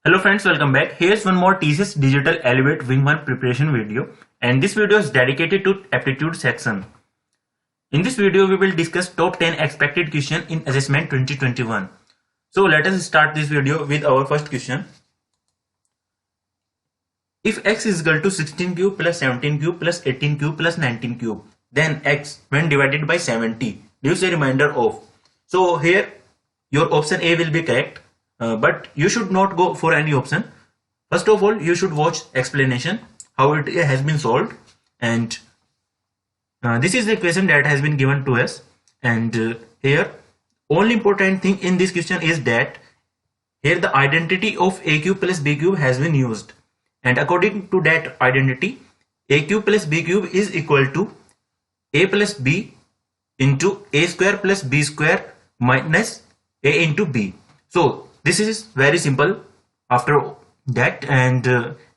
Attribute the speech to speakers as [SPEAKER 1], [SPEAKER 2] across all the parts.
[SPEAKER 1] Hello friends, welcome back. Here's one more TCS Digital Elevate Wing 1 preparation video, and this video is dedicated to aptitude section. In this video we will discuss top 10 expected question in assessment 2021. So let us start this video with our first question. If x is equal to 16 cube plus 17 cube plus 18 cube plus 19 cube, then x when divided by 70 gives a remainder of. So here your option A will be correct. But you should not go for any option. First of all, you should watch explanation how it has been solved, and this is the question that has been given to us. And here only important thing in this question is that here the identity of a cube plus b cube has been used, and according to that identity, a cube plus b cube is equal to a plus b into a square plus b square minus a into b. So this is very simple after that, and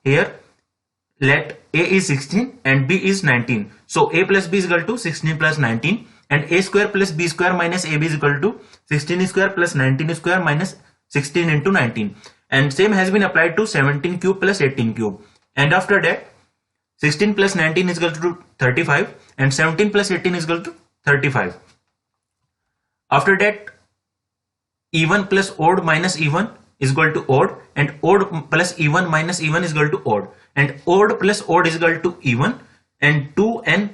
[SPEAKER 1] here let a is 16 and b is 19. So a plus b is equal to 16 plus 19, and a square plus b square minus ab is equal to 16 square plus 19 square minus 16 into 19. And same has been applied to 17 cube plus 18 cube. And after that 16 plus 19 is equal to 35 and 17 plus 18 is equal to 35. After that even plus odd minus even is equal to odd, and odd plus even minus even is equal to odd, and odd plus odd is equal to even, and 2n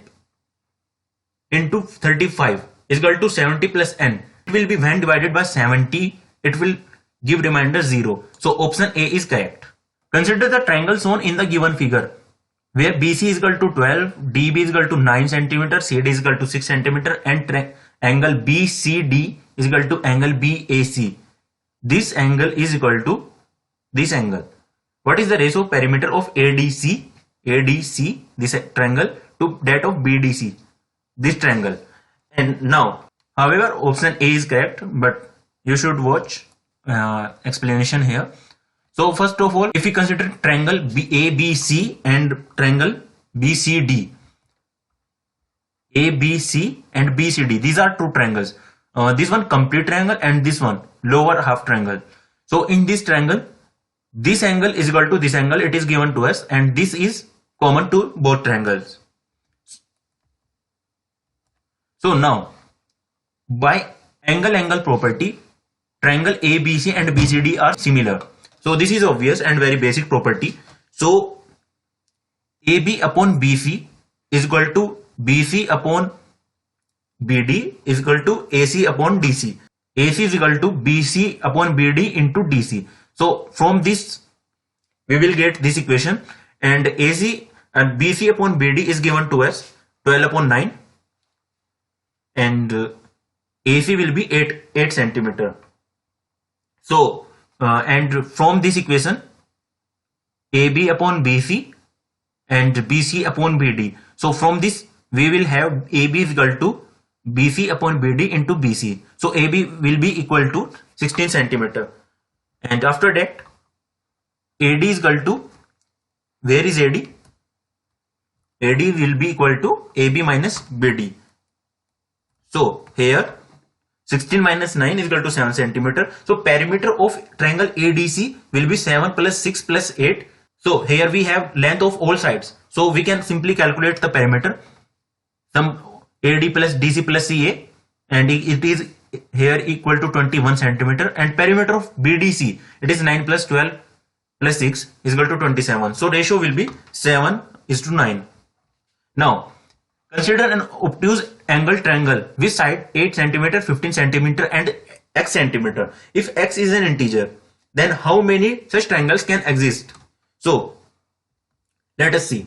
[SPEAKER 1] into 35 is equal to 70 plus n. It will be when divided by 70, it will give remainder 0. So option A is correct. Consider the triangle shown in the given figure where BC is equal to 12, DB is equal to 9 cm, CD is equal to 6 cm, and angle BCD is equal to angle BAC. This angle is equal to this angle. What is the ratio of perimeter of ADC, this triangle, to that of BDC, this triangle? And now, however, option A is correct, but you should watch explanation here. So first of all, if we consider triangle ABC and triangle BCD, ABC and BCD, these are two triangles. This one complete triangle and this one lower half triangle. So in this triangle, this angle is equal to this angle, it is given to us, and this is common to both triangles. So now by angle property, triangle ABC and BCD are similar. So this is obvious and very basic property. So AB upon BC is equal to BC upon BD is equal to AC upon DC. AC is equal to BC upon BD into DC. So from this we will get this equation, and AC and BC upon BD is given to us 12 upon 9, and AC will be 8 centimeter. So and from this equation, AB upon BC and BC upon BD. So from this we will have AB is equal to BC upon BD into BC. So AB will be equal to 16 centimeter. And after that, AD is equal to, where is AD? AD will be equal to AB minus BD. So here 16 minus 9 is equal to 7 centimeter. So perimeter of triangle ADC will be 7 plus 6 plus 8. So here we have length of all sides. So we can simply calculate the perimeter. Some AD plus DC plus CA, and it is here equal to 21 centimeter, and perimeter of BDC, it is 9 plus 12 plus 6 is equal to 27. So ratio will be 7:9. Now consider an obtuse angle triangle with side 8 centimeter, 15 centimeter and x centimeter. If x is an integer, then how many such triangles can exist? So let us see.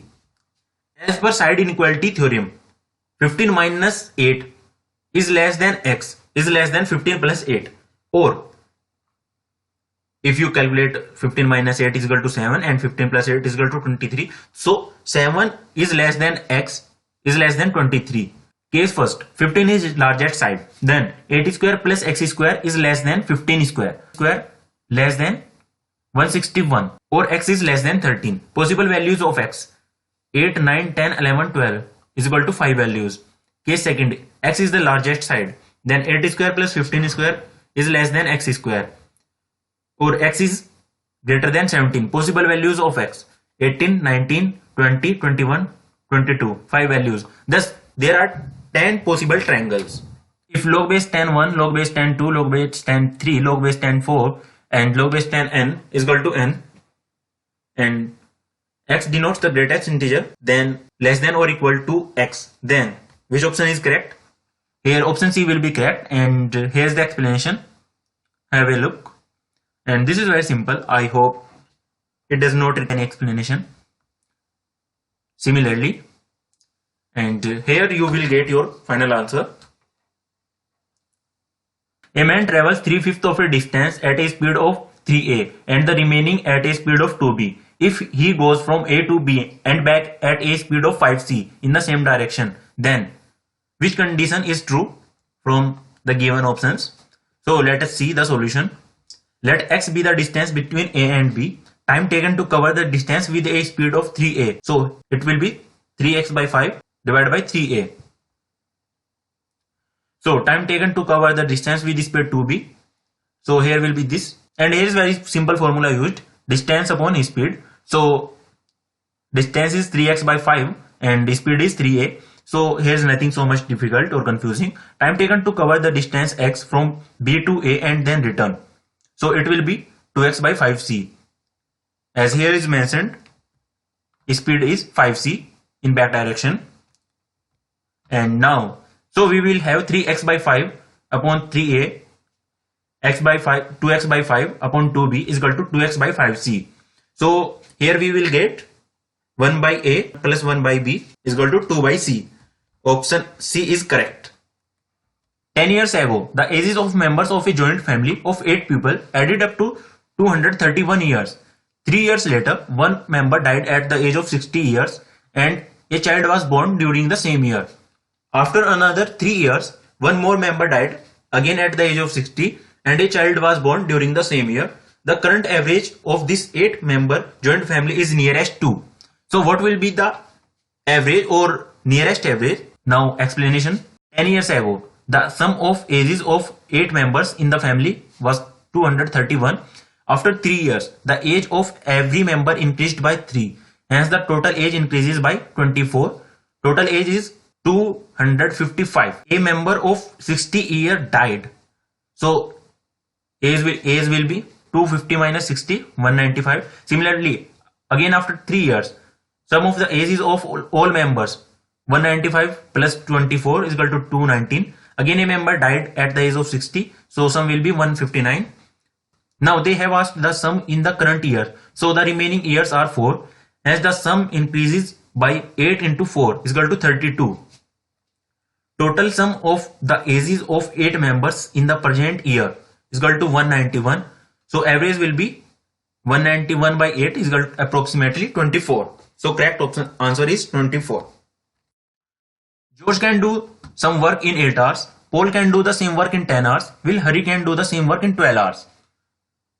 [SPEAKER 1] As per side inequality theorem, 15 minus 8 is less than x is less than 15 plus 8. Or if you calculate 15 minus 8 is equal to 7 and 15 plus 8 is equal to 23. So 7 is less than x is less than 23. Case first, 15 is largest side. Then 8 square plus x square is less than 15 square. Square less than 161, or x is less than 13. Possible values of x: 8, 9, 10, 11, 12 is equal to 5 values. Case second, x is the largest side. Then 8 square plus 15 square is less than x square, or x is greater than 17. Possible values of x: 18, 19, 20, 21, 22. 5 values. Thus, there are 10 possible triangles. If log base 10 1, log base 10 2, log base 10 3, log base 10 4, and log base 10 n is equal to n, and x denotes the greatest integer, then less than or equal to x, then which option is correct? Here option C will be correct, and here's the explanation. Have a look. And this is very simple. I hope it does not require any explanation. Similarly, and here you will get your final answer. A man travels 3/5 of a distance at a speed of 3a and the remaining at a speed of 2b. If he goes from A to B and back at a speed of 5c in the same direction, then which condition is true from the given options? So let us see the solution. Let x be the distance between A and B. Time taken to cover the distance with a speed of 3a. So it will be 3x by 5 divided by 3a. So time taken to cover the distance with speed 2b. So here will be this. And here is very simple formula used. Distance upon speed. So distance is 3x by 5 and speed is 3a. So here is nothing so much difficult or confusing. Time taken to cover the distance x from B to A and then return. So it will be 2x by 5c. As here is mentioned, speed is 5c in back direction. And now, so we will have 3x by 5 upon 3a, x by 5, 2x by 5 upon 2b is equal to 2x by 5c. So here we will get 1 by a plus 1 by b is equal to 2 by c. Option C is correct. 10 years ago, the ages of members of a joint family of 8 people added up to 231 years. 3 years later, one member died at the age of 60 years and a child was born during the same year. After another 3 years, one more member died again at the age of 60 and a child was born during the same year. The current average of this 8-member joint family is nearest to. So what will be the average or nearest average? Now explanation. 10 years ago, the sum of ages of 8 members in the family was 231. After 3 years, the age of every member increased by 3. Hence the total age increases by 24. Total age is 255. A member of 60 years died. So age will be 250 minus 60, 195. Similarly, again after 3 years, sum of the ages of all members, 195 plus 24 is equal to 219. Again a member died at the age of 60, so sum will be 159. Now they have asked the sum in the current year, so the remaining years are 4. As the sum increases by 8 into 4 is equal to 32. Total sum of the ages of 8 members in the present year is equal to 191. So average will be 191 by 8 is equal to approximately 24. So correct option answer is 24. George can do some work in 8 hours. Paul can do the same work in 10 hours. Will Hari can do the same work in 12 hours.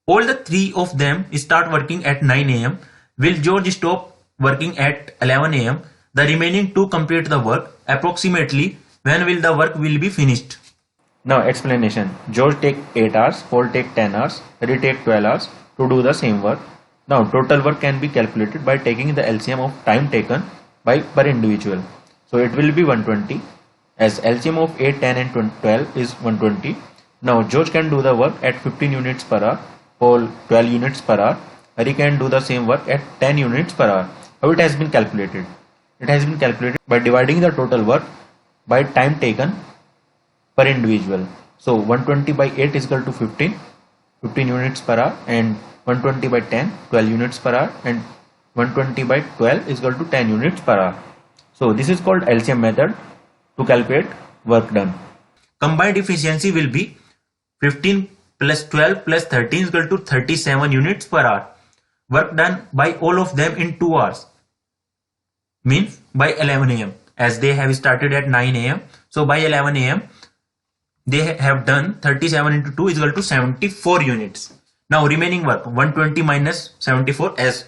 [SPEAKER 1] All the 3 of them start working at 9 am. Will George stop working at 11 am? The remaining 2 complete the work. Approximately when will the work will be finished? Now explanation. George take 8 hours, Paul take 10 hours, Hari take 12 hours to do the same work. Now total work can be calculated by taking the LCM of time taken by per individual. So it will be 120 as LCM of 8, 10 and 12 is 120. Now George can do the work at 15 units per hour, Paul 12 units per hour, Hari can do the same work at 10 units per hour. How it has been calculated? It has been calculated by dividing the total work by time taken per individual. So 120 by 8 is equal to 15 units per hour, and 120 by 10, 12 units per hour, and 120 by 12 is equal to 10 units per hour. So this is called LCM method to calculate work done. Combined efficiency will be 15 plus 12 plus 13 is equal to 37 units per hour. Work done by all of them in 2 hours means by 11 am, as they have started at 9 am. So by 11 am they have done 37 into 2 is equal to 74 units. Now remaining work 120 minus 74, as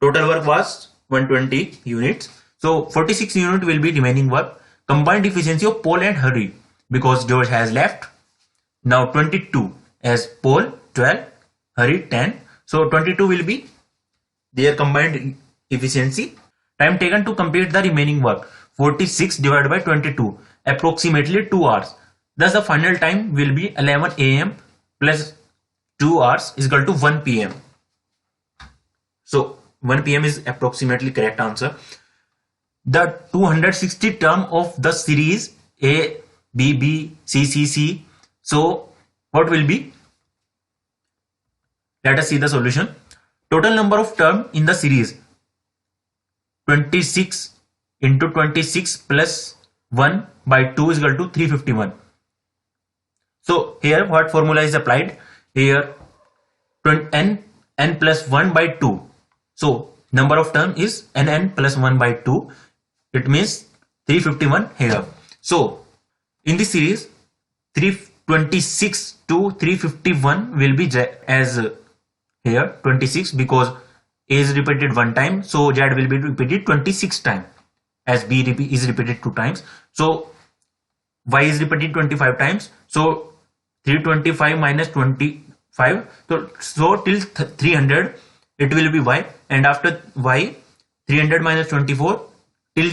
[SPEAKER 1] total work was 120 units. So 46 unit will be remaining work. Combined efficiency of Paul and Hari, because George has left. Now 22 as Paul 12, Hari 10. So 22 will be their combined efficiency. Time taken to complete the remaining work, 46 divided by 22, approximately 2 hours. Thus the final time will be 11 am plus 2 hours is equal to 1 pm. So 1 pm is approximately correct answer. The 260 term of the series A, B, B, C, C, C. So what will be? Let us see the solution. Total number of term in the series 26 into 26 plus 1 by 2 is equal to 351. So here what formula is applied? Here n plus 1 by 2. So number of term is n plus 1 by 2. It means 351 here. So in this series 326 to 351 will be as here 26 because A is repeated one time, so Z will be repeated 26 times, as B is repeated 2 times. So Y is repeated 25 times. So 325 minus 25. So till 300 it will be Y, and after Y 300 minus 24 till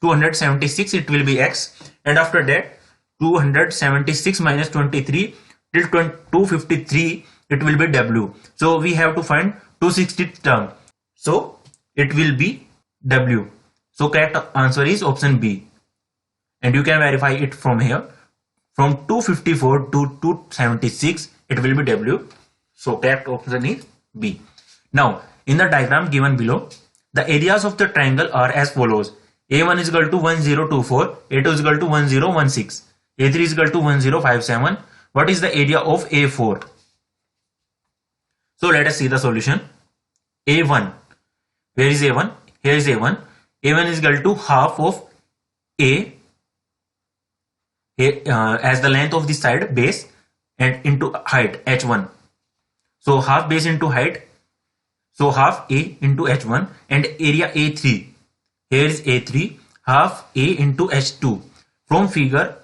[SPEAKER 1] 276 it will be X, and after that 276 minus 23 till 253 it will be W. So we have to find 260 term. So it will be W. So correct answer is option B. And you can verify it from here. From 254 to 276 it will be W. So correct option is B. Now in the diagram given below, the areas of the triangle are as follows. A1 is equal to 1024, A2 is equal to 1016, A3 is equal to 1057. What is the area of A4? So let us see the solution. A1, where is A1? Here is A1. A1 is equal to half of A as the length of the side base and into height H1. So half base into height. So half A into H1, and area A3. Here is A3, half A into H2. From figure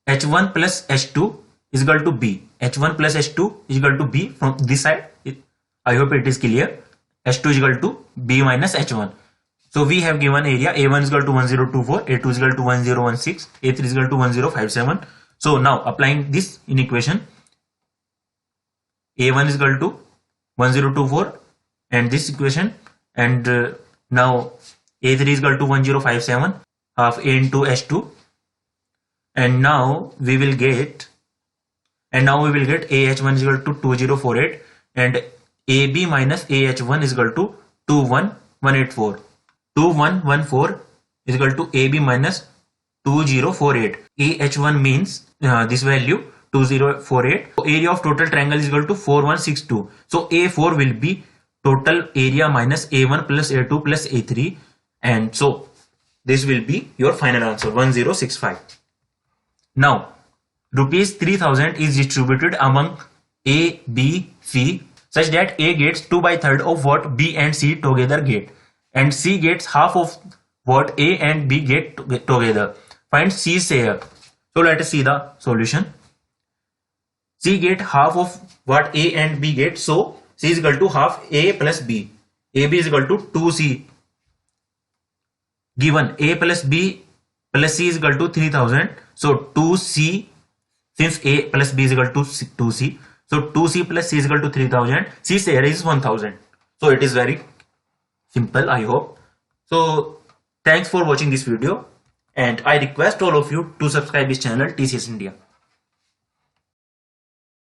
[SPEAKER 1] H1 plus H2 is equal to B. H1 plus H2 is equal to B from this side. I hope it is clear. H2 is equal to B minus H1. So we have given area A1 is equal to 1024, A2 is equal to 1016, A3 is equal to 1057. So now applying this in equation, A1 is equal to 1024 and this equation, and now A3 is equal to 1057, half A into H2, and now we will get AH1 is equal to 2048 and AB minus AH1 is equal to 21184. 2114 is equal to AB minus 2048. AH1 means this value 2048. So area of total triangle is equal to 4162. So A4 will be total area minus A1 plus A2 plus A3, and so this will be your final answer 1065. Now rupees 3000 is distributed among A, B, C such that A gets 2/3 of what B and C together get, and C gets half of what A and B get together. Find C's share. So let us see the solution. C get half of what A and B get, so C is equal to half A plus B. AB is equal to 2C. Given A plus B plus C is equal to 3000. So 2C, since A plus B is equal to 2C. So 2C plus C is equal to 3000. C share is 1000. So it is very simple, I hope. So thanks for watching this video, and I request all of you to subscribe this channel TCS India.